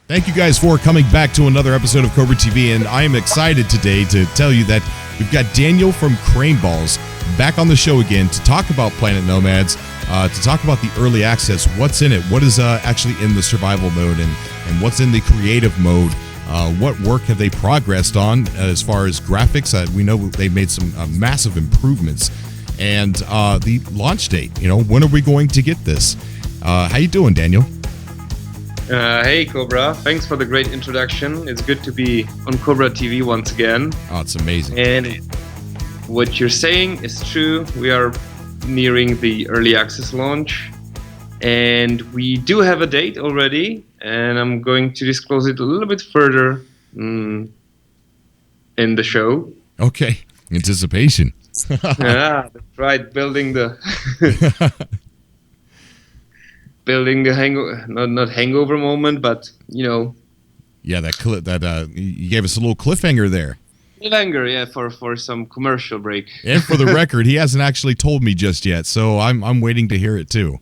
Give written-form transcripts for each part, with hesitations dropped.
Thank you guys for coming back to another episode of Cobra TV, and I am excited today to tell you that we've got Daniel from Crane Balls back on the show again to talk about Planet Nomads, to talk about the early access, what's in it, what is actually in the survival mode, and what's in the creative mode. What work have they progressed on as far as graphics? We know they've made some massive improvements, and the launch date. When are we going to get this? How you doing, Daniel? Hey Cobra, thanks for the great introduction. It's good to be on Cobra TV once again. Oh, it's amazing. And what you're saying is true. We are nearing the early access launch, and we do have a date already, and I'm going to disclose it a little bit further in the show. Okay, anticipation. Yeah, that's right. Building the not hangover moment, but Yeah, that you gave us a little cliffhanger there. Cliffhanger, yeah, for some commercial break. And for the record, he hasn't actually told me just yet, so I'm waiting to hear it too.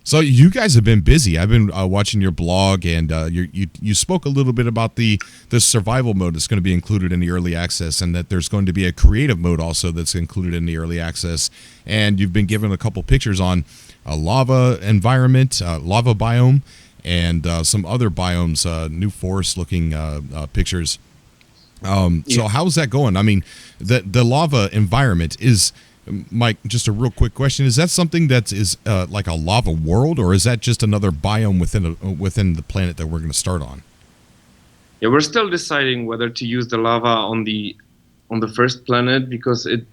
So you guys have been busy. I've been watching your blog, and you spoke a little bit about the survival mode that's going to be included in the early access, and that there's going to be a creative mode also that's included in the early access. And you've been given a couple pictures on a lava environment, lava biome, and some other biomes, new forest-looking pictures. So how's that going? I mean, the lava environment is... Mike, just a real quick question. Is that something that is like a lava world, or is that just another biome within the planet that we're going to start on? Yeah, we're still deciding whether to use the lava on the first planet, because it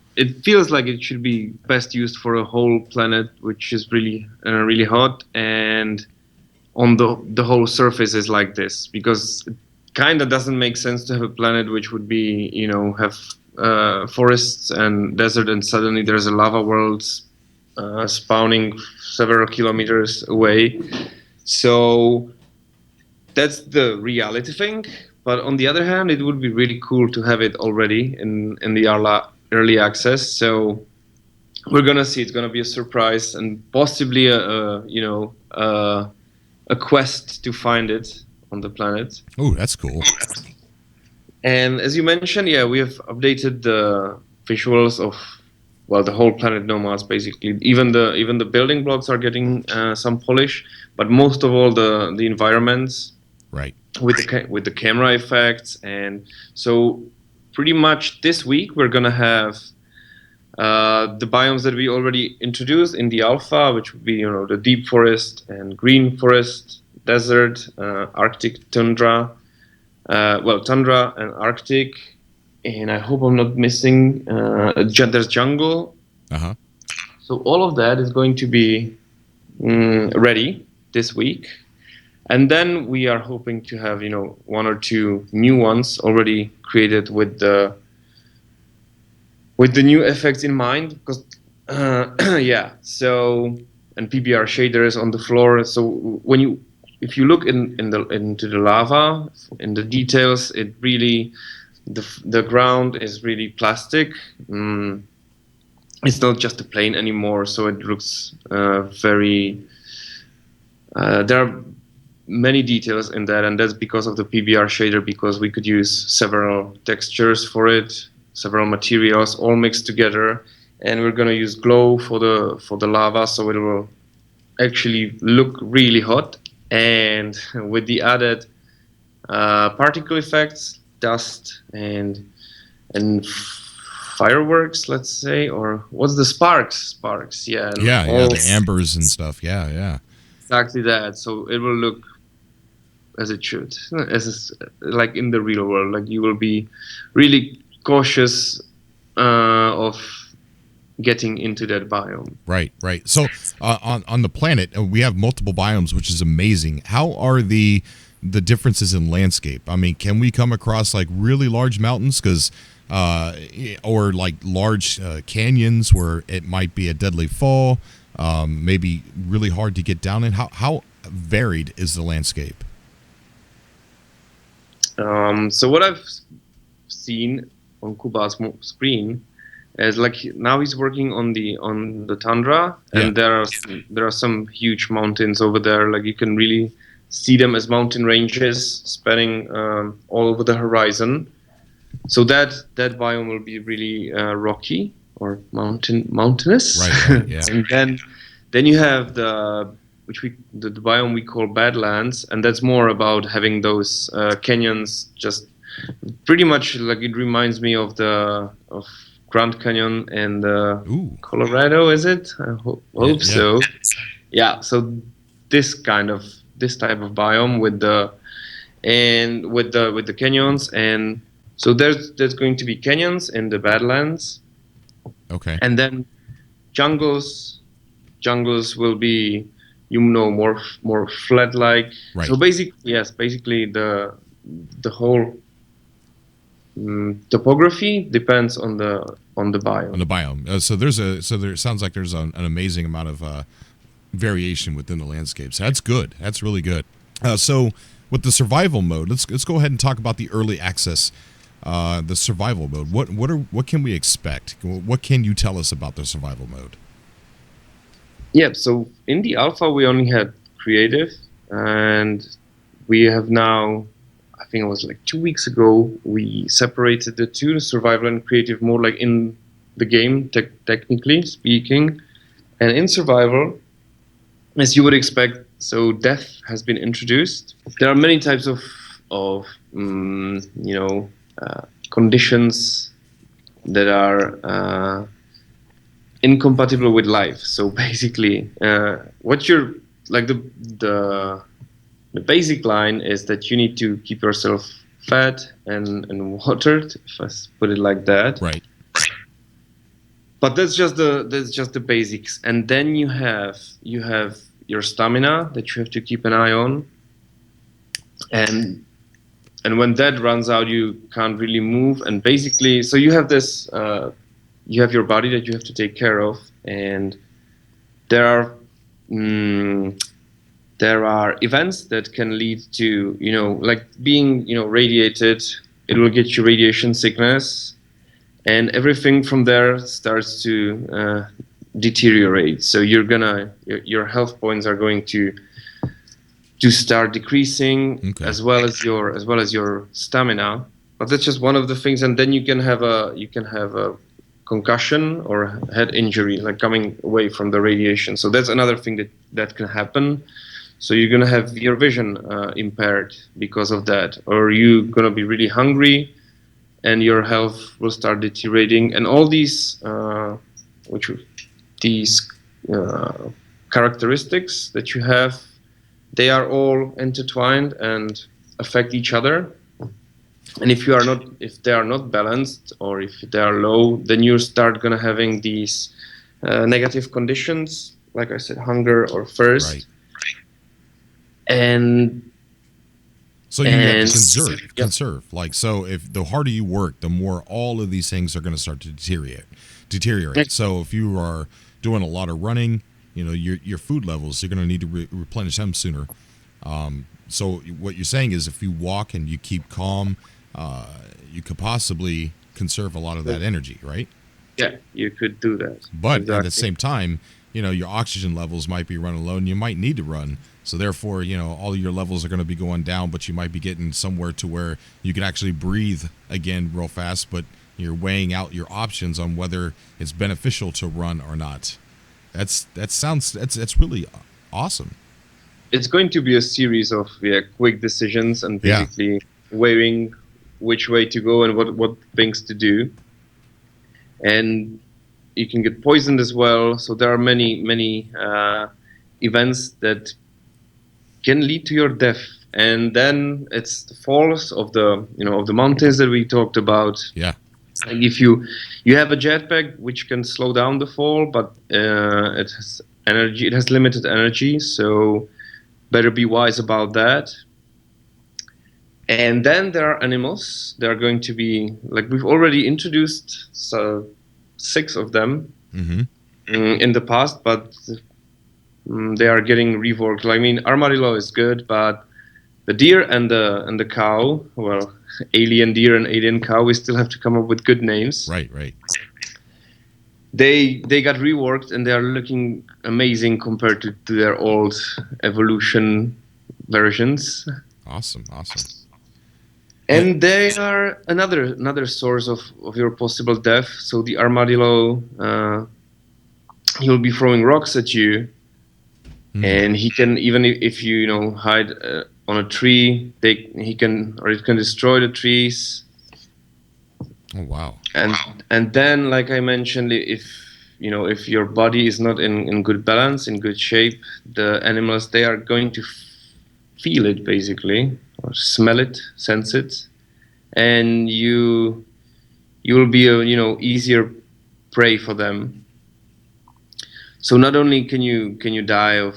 feels like it should be best used for a whole planet, which is really hot, and on the whole surface is like this, because it kind of doesn't make sense to have a planet which would be, have forests and desert, and suddenly there's a lava world spawning several kilometers away. So that's the reality thing. But on the other hand, it would be really cool to have it already in the early access. So we're gonna see. It's gonna be a surprise, and possibly a quest to find it on the planet. Oh, that's cool. And as you mentioned, yeah, we have updated the visuals of, the whole Planet Nomads basically. Even the building blocks are getting some polish, but most of all the environments, right, with the camera effects. And so pretty much this week we're gonna have the biomes that we already introduced in the alpha, which would be the deep forest and green forest, desert, Arctic tundra. Tundra and Arctic, and I hope I'm not missing. There's jungle. Uh-huh. So all of that is going to be ready this week, and then we are hoping to have one or two new ones already created with the new effects in mind. Because yeah, so, and PBR shaders on the floor. So if you look into the lava, in the details, it really, the ground is really plastic. It's not just a plane anymore, so it looks very... there are many details in that, and that's because of the PBR shader, because we could use several textures for it, several materials all mixed together, and we're going to use glow for the lava, so it will actually look really hot. And with the added particle effects, dust and fireworks, let's say, or what's the sparks, yeah, the ambers and stuff, yeah, exactly that. So it will look as it should, like in the real world. Like, you will be really cautious of getting into that biome. Right. So on the planet, we have multiple biomes, which is amazing. How are the differences in landscape? I mean, can we come across like really large mountains, or like large canyons where it might be a deadly fall, maybe really hard to get down in? How varied is the landscape? So what I've seen on Kuba's screen is, like, now he's working on the tundra, and there are some huge mountains over there. Like, you can really see them as mountain ranges spanning all over the horizon. So that biome will be really rocky or mountainous. Right, yeah. And then you have the biome we call Badlands, and that's more about having those canyons. Just pretty much like it reminds me of Grand Canyon in Colorado. Is it? I hope so. Yeah. So this type of biome with the canyons, and so there's going to be canyons in the Badlands. Okay. And then jungles will be, more flat like. Right. So basically the whole topography depends on the biome. On the biome. There sounds like there's an amazing amount of variation within the landscapes. That's good. That's really good. So with the survival mode, let's go ahead and talk about the early access. The survival mode. What can we expect? What can you tell us about the survival mode? Yeah, so in the alpha we only had creative, and we have now, I think it was like 2 weeks ago, we separated the two, the survival and creative, more like in the game, technically speaking. And in survival, as you would expect, so death has been introduced. There are many types of conditions that are incompatible with life. So basically, what you're like the basic line is that you need to keep yourself fed and watered, if I put it like that. Right. But that's just the basics, and then you have your stamina that you have to keep an eye on, and when that runs out, you can't really move. And basically, so you have this, you have your body that you have to take care of, and there are events that can lead to, like being, radiated. It will get you radiation sickness, and everything from there starts to deteriorate. So your health points are going to start decreasing, okay, as well as your stamina. But that's just one of the things, and then you can have a concussion or head injury, like coming away from the radiation. So that's another thing that can happen. So you're gonna have your vision impaired because of that, or you're gonna be really hungry, and your health will start deteriorating. And all these characteristics that you have, they are all intertwined and affect each other. And if they are not balanced, or if they are low, then you start gonna having these negative conditions, like I said, hunger or thirst. Right. And so you have to conserve. Like, so if the harder you work, the more all of these things are going to start to deteriorate. So if you are doing a lot of running, your food levels, you're going to need to replenish them sooner. So what you're saying is, if you walk and you keep calm, you could possibly conserve a lot of that energy, right? Yeah, you could do that. But at the same time, your oxygen levels might be running low, and you might need to run. So therefore, all your levels are going to be going down, but you might be getting somewhere to where you can actually breathe again real fast, but you're weighing out your options on whether it's beneficial to run or not. That's really awesome. It's going to be a series of quick decisions, and basically weighing which way to go and what things to do. And you can get poisoned as well. So there are many events that can lead to your death. And then it's the falls of the mountains that we talked about. Yeah. Like if you have a jetpack which can slow down the fall, but it has energy. It has limited energy, so better be wise about that. And then there are animals. There are going to be, like, we've already introduced 6 of them in the past, but they are getting reworked. I mean, armadillo is good, but the deer and the cow, well, alien deer and alien cow, we still have to come up with good names. Right. They got reworked, and they are looking amazing compared to their old evolution versions. Awesome. And they are another source of your possible death. So the armadillo, he'll be throwing rocks at you, and he can, even if you hide on a tree, it can destroy the trees. Oh wow. And then, like I mentioned, if your body is not in good balance, in good shape, the animals, they are going to feel it basically, or smell it, sense it, and you will be a easier prey for them. So not only can you die of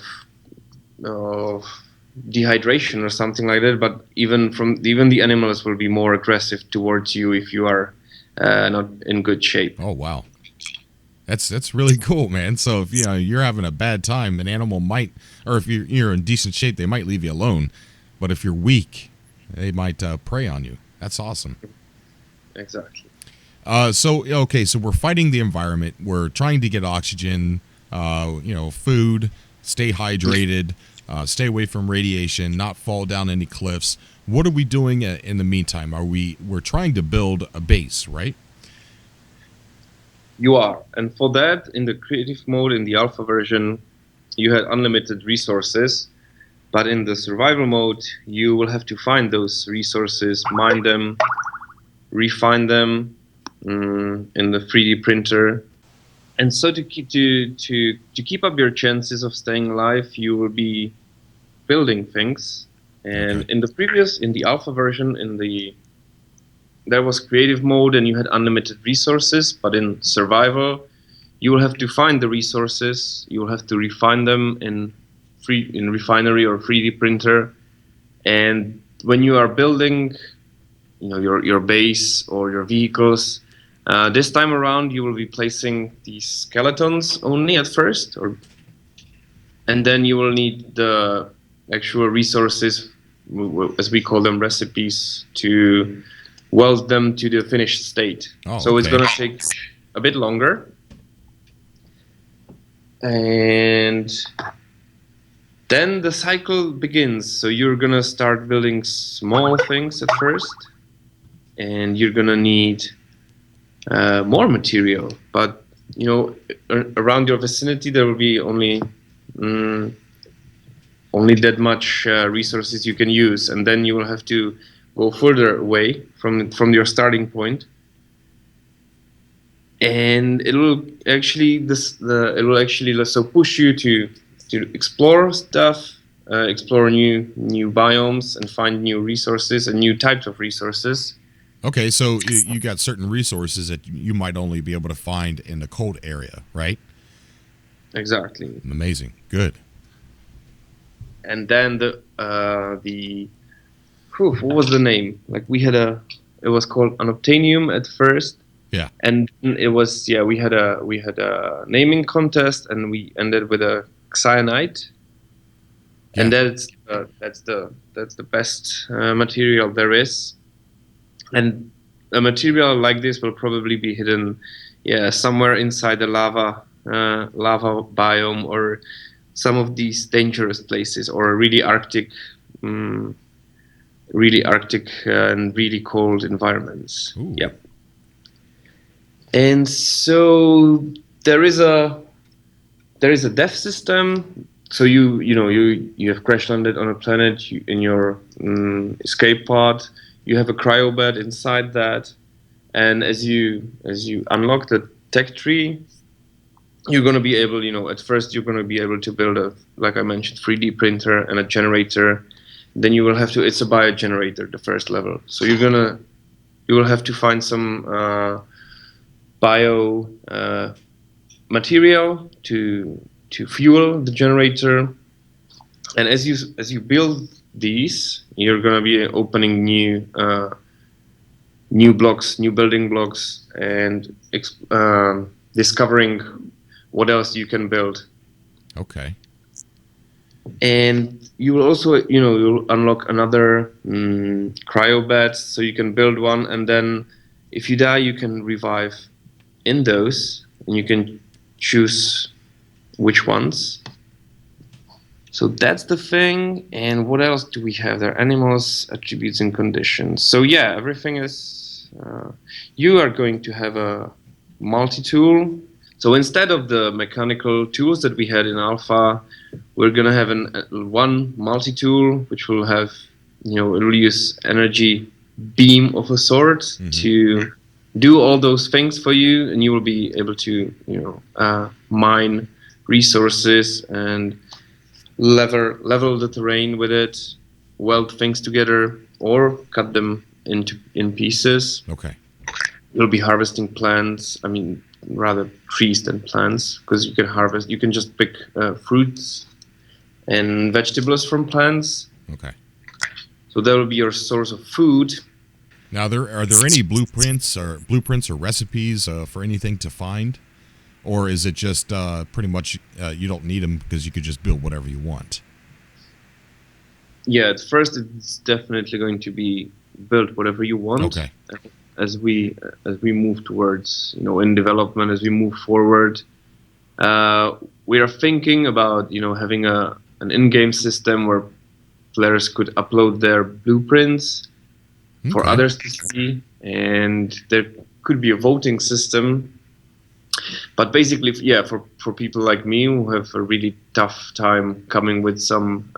dehydration or something like that, but even the animals will be more aggressive towards you if you are not in good shape. Oh wow. That's really cool, man. So if you're having a bad time, an animal might, or if you're in decent shape, they might leave you alone. But if you're weak, they might prey on you. That's awesome. Exactly. So we're fighting the environment. We're trying to get oxygen, food, stay hydrated, stay away from radiation, not fall down any cliffs. What are we doing in the meantime? We're trying to build a base, right? You are. And for that, in the creative mode, in the alpha version, you had unlimited resources. But in the survival mode, you will have to find those resources, mine them, refine them in the 3D printer. And so to keep up your chances of staying alive, you will be building things. And Okay. in the alpha version, there was creative mode and you had unlimited resources, but in survival, you will have to find the resources. You will have to refine them in refinery or 3D printer. And when you are building, your base or your vehicles, this time around you will be placing these skeletons only at first, and then you will need the actual resources, as we call them, recipes, to weld them to the finished state. Oh, so it's okay. going to take a bit longer. And then the cycle begins. So you're going to start building small things at first, and you're going to need more material. But, around your vicinity, there will be only that much resources you can use, and then you will have to go further away from your starting point. And it will actually push you to explore stuff, explore new biomes, and find new resources and new types of resources. Okay, so you got certain resources that you might only be able to find in the cold area, right? Exactly. Amazing. Good. And then what was the name? Like it was called Unobtainium at first. Yeah. And it was we had a naming contest, and we ended with a cyanide. Yeah. And that's the best material there is. And a material like this will probably be hidden somewhere inside the lava biome, or some of these dangerous places, or really Arctic and really cold environments. Ooh. Yep. And so there is a death system. So you have crash landed on a planet. In your escape pod, you have a cryo bed inside that, and as you unlock the tech tree, you're going to be able, at first you're going to be able to build like I mentioned, 3D printer and a generator. Then you will have to, it's a biogenerator, the first level. So you will have to find some bio material to fuel the generator. And as you build these, you're going to be opening new blocks, new building blocks, and discovering what else you can build. Okay. And you will also, you'll unlock another cryo bed, so you can build one, and then if you die, you can revive in those, and you can choose which ones. So that's the thing. And what else do we have there? Animals, attributes, and conditions. So yeah, everything is. You are going to have a multi-tool. So instead of the mechanical tools that we had in alpha, we're gonna have one multi-tool, which will have, it'll use energy beam of a sort to do all those things for you, and you will be able to, mine resources and level the terrain with it, weld things together, or cut them in pieces. Okay. You'll be harvesting plants. I mean, rather trees than plants, because you can harvest. You can just pick fruits and vegetables from plants. Okay. So that will be your source of food. Now, are there any blueprints or recipes for anything to find, or is it just pretty much you don't need them because you could just build whatever you want? Yeah, at first it's definitely going to be build whatever you want. Okay. As we move towards, in development, as we move forward, we are thinking about having an in-game system where players could upload their blueprints for others to see, and there could be a voting system. But basically, yeah, for people like me who have a really tough time coming with some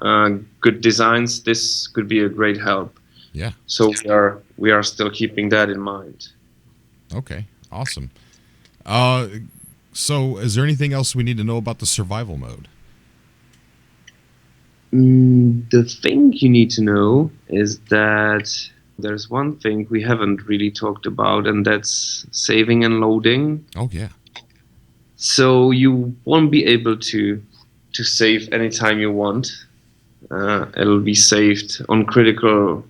good designs, this could be a great help. Yeah. So we are still keeping that in mind. Okay. Awesome. So is there anything else we need to know about the survival mode? The thing you need to know is that there's one thing we haven't really talked about, and that's saving and loading. Oh, yeah. So you won't be able to save anytime you want. It'll be saved on critical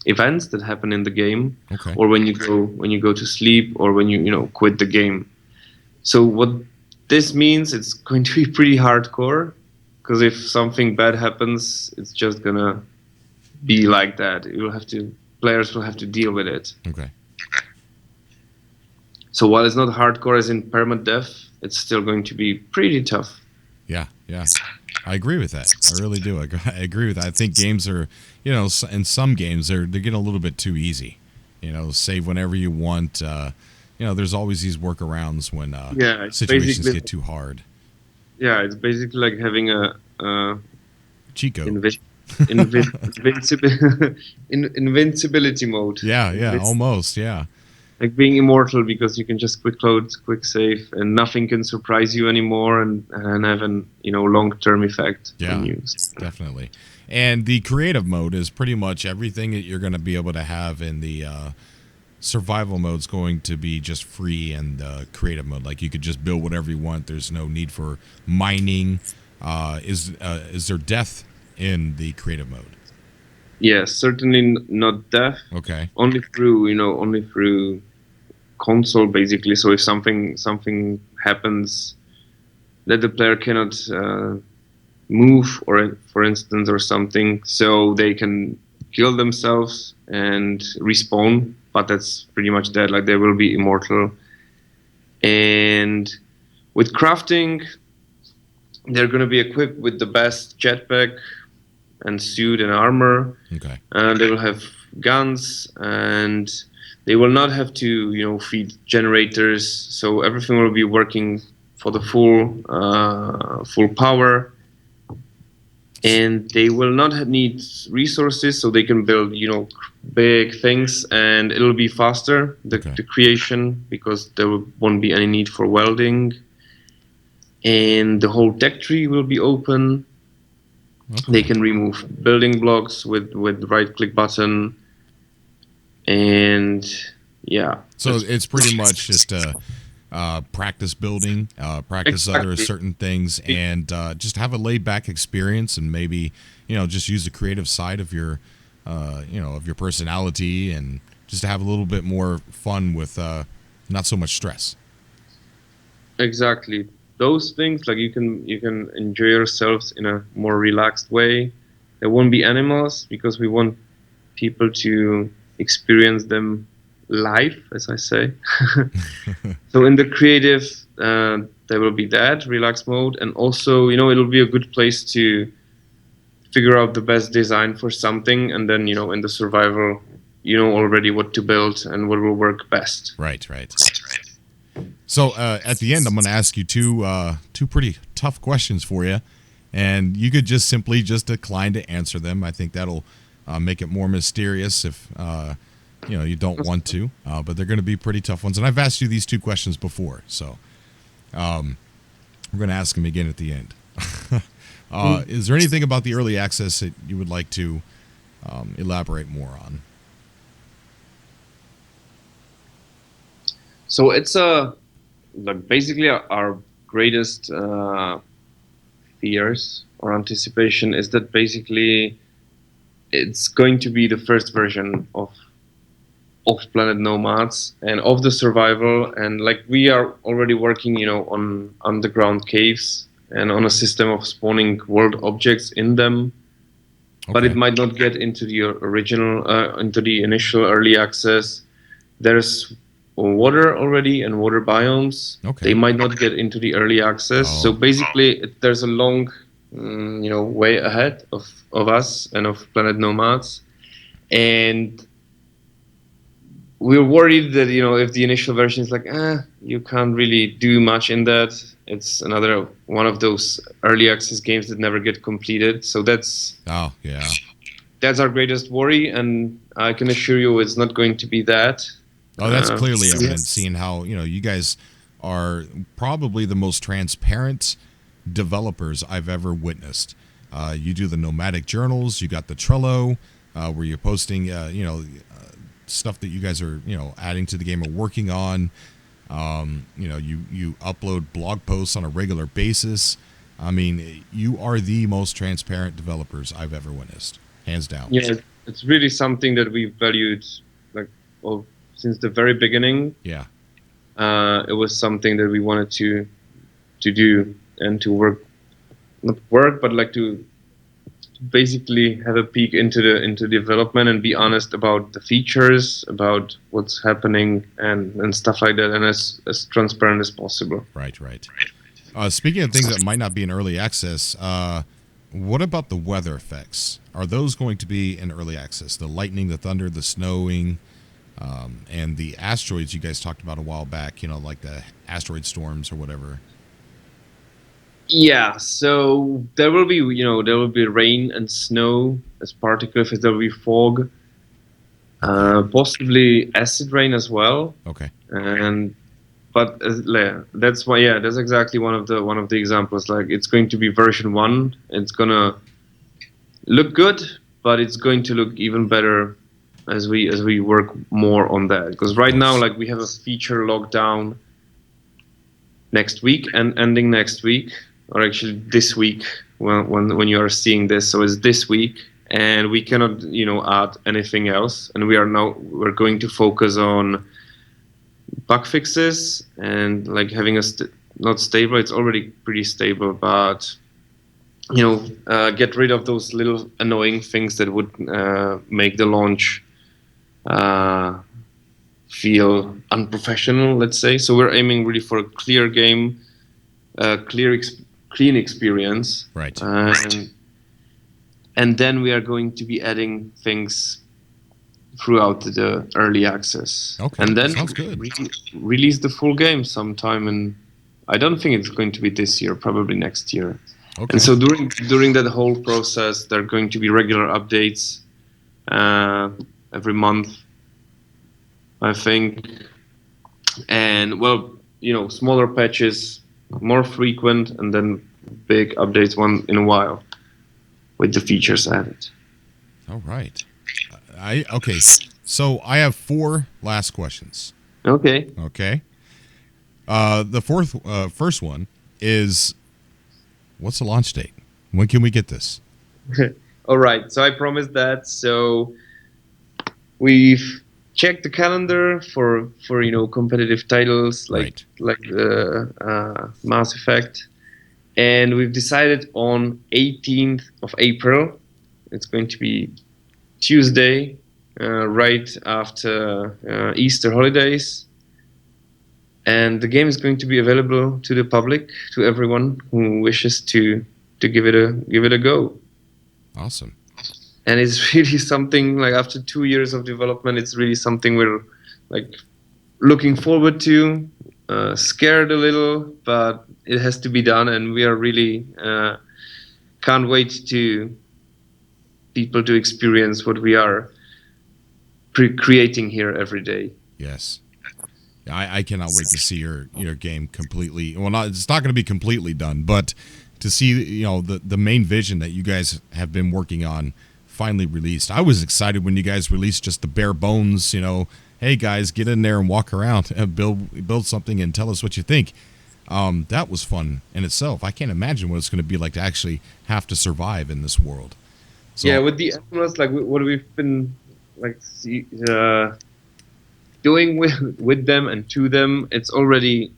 events that happen in the game, or when you go to sleep, or when you quit the game. So what this means, it's going to be pretty hardcore, because if something bad happens, it's just gonna be like that. Players will have to deal with it. Okay. So while it's not hardcore as in permadeath, it's still going to be pretty tough. Yeah. I agree with that. I really do. I agree with that. I think games are, in some games they're getting a little bit too easy. Save whenever you want. There's always these workarounds when situations get too hard. Yeah, it's basically like having a cheat code. Invincibility mode. Yeah, almost, yeah. Like being immortal, because you can just quick load, quick save, and nothing can surprise you anymore, and have an long-term effect. Yeah, definitely. And the creative mode is pretty much everything that you're going to be able to have in the survival mode is going to be just free, and creative mode, like you could just build whatever you want. There's no need for mining. Is there death in the creative mode? Yes, certainly not death. Okay. Only through console, basically. So if something happens that the player cannot move, or for instance, or something, so they can kill themselves and respawn, but that's pretty much dead. Like, they will be immortal. And with crafting, they're going to be equipped with the best jetpack and suit and armor. Okay. And they will have guns, and they will not have to, feed generators. So everything will be working for the full power. And they will not need resources, so they can build, big things, and it'll be faster, the creation, because there won't be any need for welding. And the whole tech tree will be open. Okay. They can remove building blocks with the right-click button, and yeah. So it's pretty much just practice building, practice other certain things, and just have a laid-back experience, and maybe just use the creative side of your of your personality, and just to have a little bit more fun with not so much stress. Exactly. Those things, like you can enjoy yourselves in a more relaxed way. There won't be animals, because we want people to experience them live, as I say. So in the creative, there will be that relax mode, and also it'll be a good place to figure out the best design for something, and then in the survival already what to build and what will work best. Right. So at the end, I'm going to ask you two pretty tough questions for you, and you could just simply just decline to answer them. I think that'll make it more mysterious if you don't want to, but they're going to be pretty tough ones. And I've asked you these two questions before, so we're going to ask them again at the end. Is there anything about the early access that you would like to elaborate more on? So it's basically our greatest fears or anticipation is that basically it's going to be the first version of Planet Nomads and of the survival, and we are already working on underground caves and on a system of spawning world objects in them. Okay. But it might not get into the into the initial early access. There's water already and water biomes. Okay. They might not get into the early access. So basically, there's a long, way ahead of us and of Planet Nomads, and we're worried that if the initial version is you can't really do much in that. It's another one of those early access games that never get completed. So that's our greatest worry, and I can assure you it's not going to be that. Oh, that's clearly evident, seeing how you guys are probably the most transparent developers I've ever witnessed. You do the nomadic journals, you got the Trello, where you're posting stuff that you guys are adding to the game or working on. You upload blog posts on a regular basis. I mean, you are the most transparent developers I've ever witnessed, hands down. Yeah, it's really something that we've valued since the very beginning. Yeah. It was something that we wanted to do and to not work, but to basically have a peek into development and be honest about the features, about what's happening and stuff like that, and as transparent as possible. Right. Speaking of things that might not be in early access, what about the weather effects? Are those going to be in early access? The lightning, the thunder, the snowing, and the asteroids you guys talked about a while back, like the asteroid storms or whatever. Yeah, so there will be rain and snow as particle effects. There will be fog, possibly acid rain as well. Okay. But that's why that's exactly one of the examples. It's going to be version 1. It's gonna look good, but it's going to look even better as we work more on that. Because right now, we have a feature lockdown next week and ending next week. Or actually this week when you are seeing this, so it's this week, and we cannot add anything else, and we're going to focus on bug fixes and having not stable. It's already pretty stable, but get rid of those little annoying things that would make the launch feel unprofessional, let's say. So we're aiming really for a clear game, clean experience, right? And then we are going to be adding things throughout the early access. Okay, and then sounds good. Release the full game sometime, and I don't think it's going to be this year, probably next year. Okay. And so during that whole process, there are going to be regular updates every month, I think, and smaller patches, more frequent, and then big updates one in a while with the features added. All right. Okay. So I have 4 last questions. Okay. The first one is, what's the launch date? When can we get this? All right. So I promised that. So we've checked the calendar for competitive titles like Mass Effect, and we've decided on 18th of April. It's going to be Tuesday, right after Easter holidays, and the game is going to be available to the public, to everyone who wishes to give it a go. Awesome. And it's really something, like, after 2 years of development, it's really something we're like looking forward to. Scared a little, but it has to be done, and we are really can't wait to people to experience what we are creating here every day. Yes. I cannot wait to see your game completely. Well, it's not going to be completely done, but to see the main vision that you guys have been working on finally released. I was excited when you guys released just the bare bones. Hey guys, get in there and walk around and build something and tell us what you think. That was fun in itself. I can't imagine what it's going to be like to actually have to survive in this world. So, yeah, with the animals, like what we've been like doing with them and to them, it's already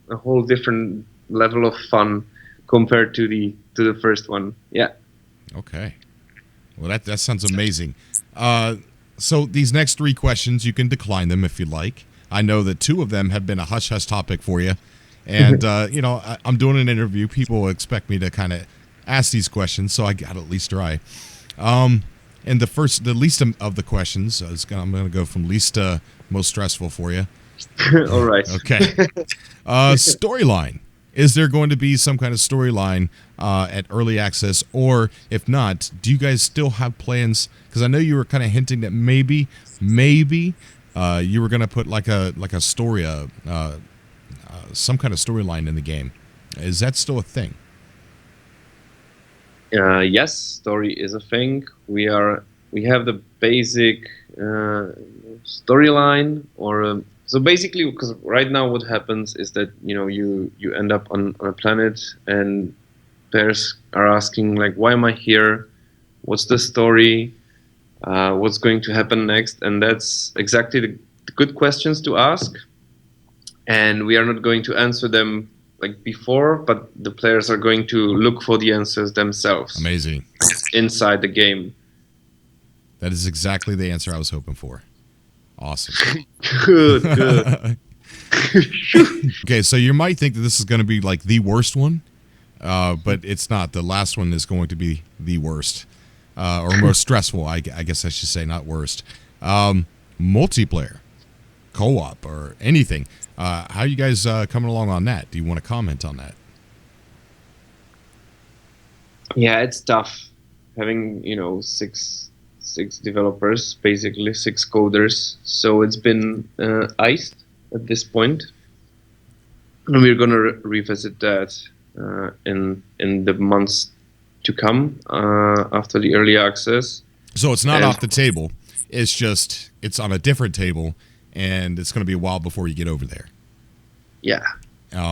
a whole different level of fun compared to the first one. Yeah. Okay. Well, that sounds amazing. So these next 3 questions, you can decline them if you'd like. I know that 2 of them have been a hush-hush topic for you. And, I'm doing an interview. People expect me to kind of ask these questions, so I got to at least try. And the least of the questions, I'm going to go from least to most stressful for you. All right. Okay. Storyline. Is there going to be some kind of storyline at early access, or if not, do you guys still have plans? Because I know you were kind of hinting that maybe you were going to put like a story, some kind of storyline in the game. Is that still a thing? Yes, story is a thing. We have the basic storyline, or so basically, because right now what happens is that you end up on a planet, and players are asking, like, why am I here? What's the story? What's going to happen next? And that's exactly the good questions to ask. And we are not going to answer them like before, but the players are going to look for the answers themselves. Amazing. Inside the game. That is exactly the answer I was hoping for. Awesome. Good. Okay, so you might think that this is going to be like the worst one, but it's not. The last one is going to be the worst, or most stressful, I guess I should say, not worst. Multiplayer, co-op, or anything. How are you guys coming along on that? Do you want to comment on that? Yeah, it's tough having six developers, basically 6 coders. So it's been iced at this point, and we're gonna revisit that in the months to come after the early access. So it's not off the table. It's just it's on a different table, and it's going to be a while before you get over there. Yeah,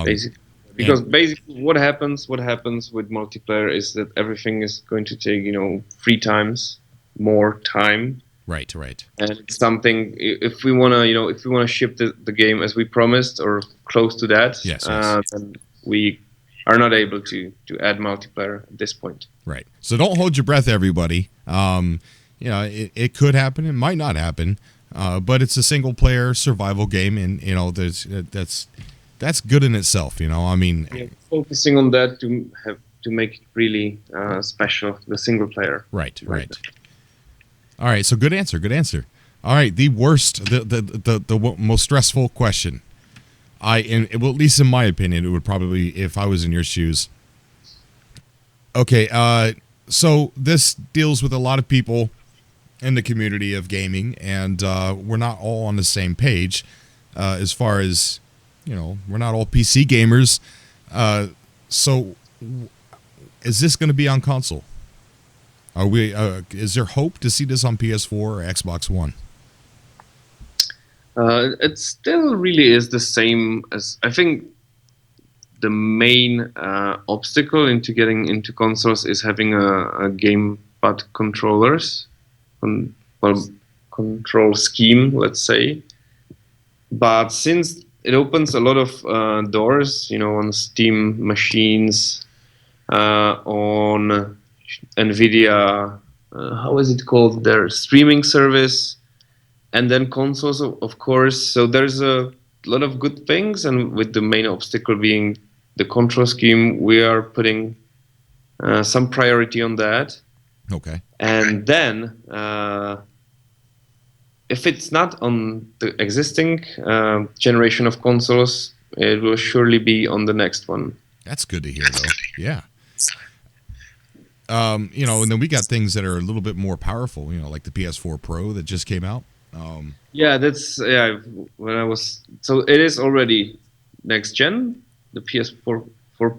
basically. Because basically what happens with multiplayer is that everything is going to take 3 times more time. Right. And it's something, if we want to ship the game as we promised or close to that, yes. Then we are not able to add multiplayer at this point. Right. So don't hold your breath, everybody. It could happen. It might not happen. But it's a single player survival game, and that's good in itself. Focusing on that to make it really special, the single player. Right. All right. So good answer. All right. The worst, the most stressful question. Well, at least in my opinion, it would probably, if I was in your shoes. Okay. So this deals with a lot of people in the community of gaming, and we're not all on the same page as far as, we're not all PC gamers. So is this going to be on console? Are we? Is there hope to see this on PS4 or Xbox One? It still really is the same as, I think the main obstacle into getting into consoles is having a gamepad controllers. Control scheme, let's say. But since it opens a lot of doors, on Steam machines, on NVIDIA, how is it called? Their streaming service, and then consoles, of course. So there's a lot of good things, and with the main obstacle being the control scheme, we are putting some priority on that. Okay. And then, if it's not on the existing generation of consoles, it will surely be on the next one. That's good to hear, though. Yeah. And then we got things that are a little bit more powerful, like the PS4 Pro that just came out. So it is already next gen, the PS4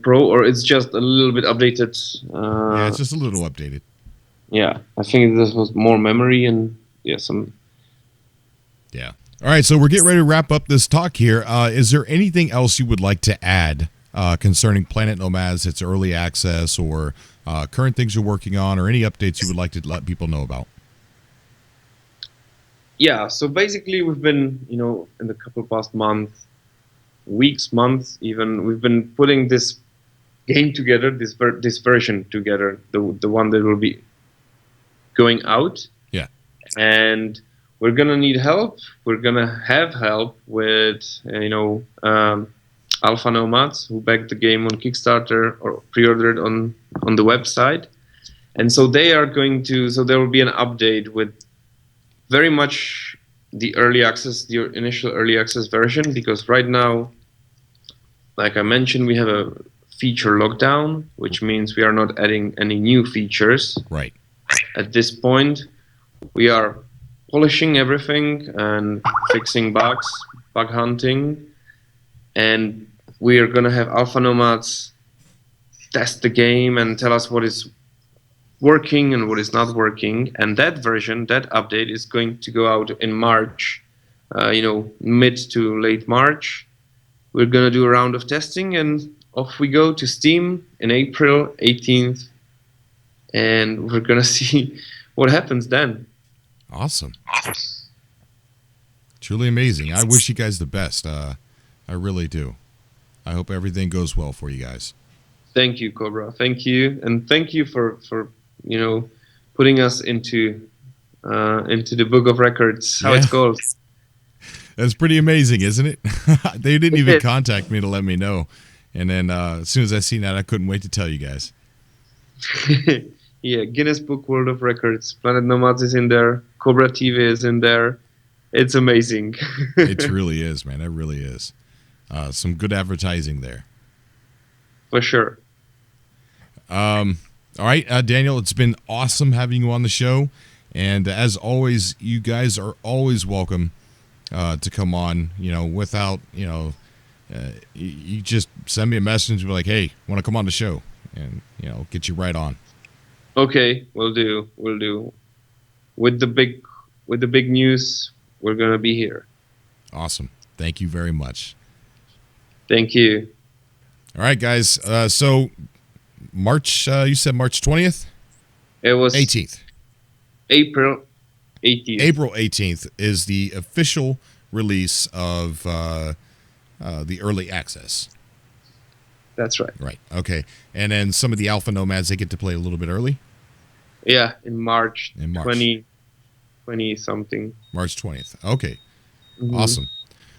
Pro, or it's just a little bit updated. Yeah, it's just a little updated. Yeah, I think this was more memory and some. Yeah. All right, so we're getting ready to wrap up this talk here. Is there anything else you would like to add concerning Planet Nomads, its early access, or current things you're working on, or any updates you would like to let people know about? Yeah, so basically we've been, in the couple past months, even, we've been putting this game together, this version together, the one that will be going out. Yeah. And we're gonna need help. We're gonna have help with, Alpha Nomads, who backed the game on Kickstarter or pre-ordered on the website. And so they are going to, so there will be an update with very much the early access, the initial early access version, because right now, like I mentioned, we have a feature lockdown, which means we are not adding any new features. Right. At this point, we are polishing everything and fixing bugs, bug hunting, and we are going to have Alpha Nomads test the game and tell us what is working and what is not working. And that version, that update, is going to go out in March, mid to late March. We're going to do a round of testing, and off we go to Steam in April 18th, and we're going to see what happens then. Awesome. Truly amazing. I wish you guys the best. I really do. I hope everything goes well for you guys. Thank you, Cobra. Thank you, and thank you for putting us into the book of records. How it goes. That's pretty amazing, isn't it? They didn't even contact me to let me know, and then as soon as I seen that, I couldn't wait to tell you guys. Yeah, Guinness Book World of Records, Planet Nomads is in there, Cobra TV is in there. It's amazing. It really is, man. It really is. Some good advertising there. For sure. All right, Daniel, it's been awesome having you on the show. And as always, you guys are always welcome to come on, without, you just send me a message and be like, hey, want to come on the show? And, get you right on. Okay, we'll do. With the big news, we're going to be here. Awesome. Thank you very much. Thank you. All right, guys. So March, you said March 20th? It was 18th. April 18th. April 18th is the official release of the early access. That's right. Right. Okay. And then some of the Alpha Nomads, they get to play a little bit early? Yeah, in March. 20 something. March 20th. Okay. Mm-hmm. Awesome.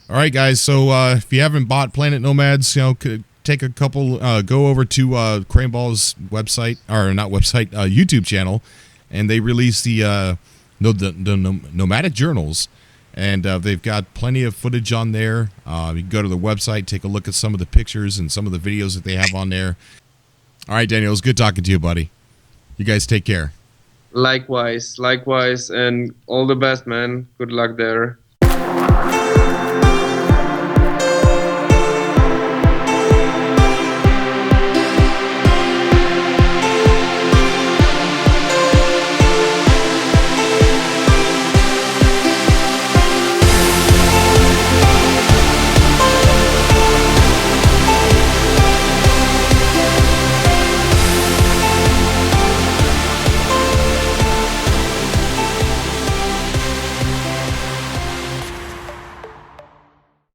All right, guys. So if you haven't bought Planet Nomads, could take a couple, go over to Craneball's website, or not website, YouTube channel, and they release the Nomadic Journals, and they've got plenty of footage on there. You can go to the website, take a look at some of the pictures and some of the videos that they have on there. All right, Daniel, it was good talking to you, buddy. You guys take care. Likewise, and all the best, man. Good luck there.